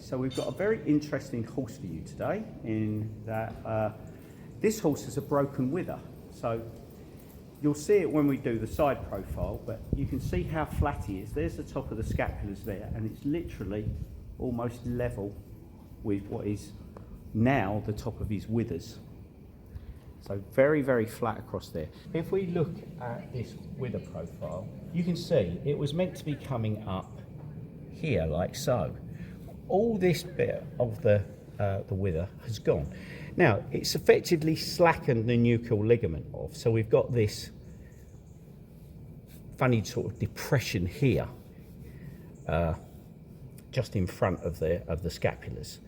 So we've got a very interesting horse for you today in that this horse has a broken wither. So you'll see it when we do the side profile, but you can see how flat he is. There's the top of the scapulars there, and it's literally almost level with what is now the top of his withers. So very, very flat across there. If we look at this wither profile, you can see it was meant to be coming up here like so. All this bit of the wither has gone. Now, it's effectively slackened the nuchal ligament off, so we've got this funny sort of depression here, just in front of the scapulars.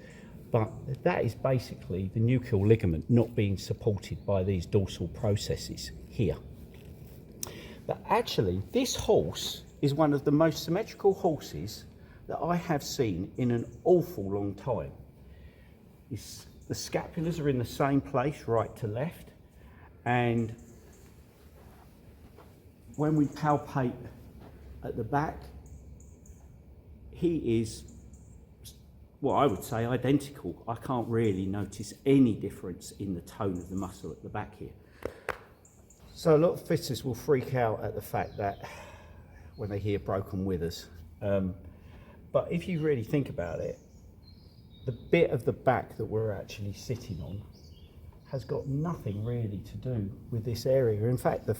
But that is basically the nuchal ligament not being supported by these dorsal processes here. But actually, this horse is one of the most symmetrical horses that I have seen in an awful long time. The scapulars are in the same place, right to left, and when we palpate at the back, he is, well, I would say identical. I can't really notice any difference in the tone of the muscle at the back here. So a lot of fitters will freak out at the fact that when they hear broken withers. But if you really think about it, the bit of the back that we're actually sitting on has got nothing really to do with this area. In fact, the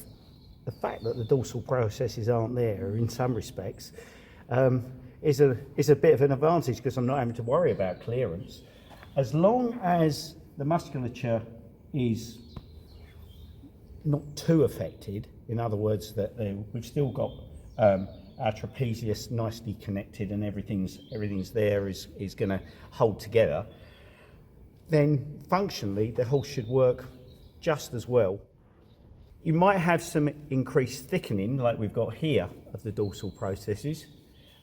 fact that the dorsal processes aren't there in some respects is a bit of an advantage, because I'm not having to worry about clearance. As long as the musculature is not too affected, in other words, that we've still got our trapezius nicely connected and everything's there is going to hold together, then functionally the horse should work just as well. You might have some increased thickening like we've got here of the dorsal processes,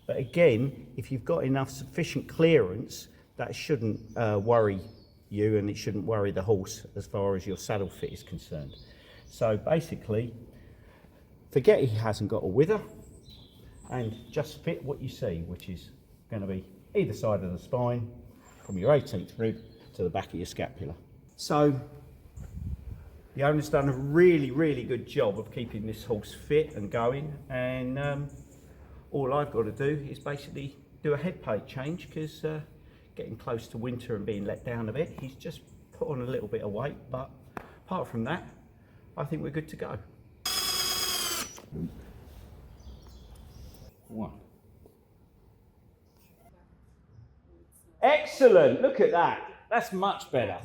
but again, if you've got enough sufficient clearance, that shouldn't worry you, and it shouldn't worry the horse as far as your saddle fit is concerned. So basically, forget he hasn't got a wither, and just fit what you see, which is going to be either side of the spine, from your 18th rib to the back of your scapula. So the owner's done a really, really good job of keeping this horse fit and going, and all I've got to do is basically do a head plate change, because getting close to winter and being let down a bit, he's just put on a little bit of weight, but apart from that, I think we're good to go. One. Excellent, look at that. That's much better.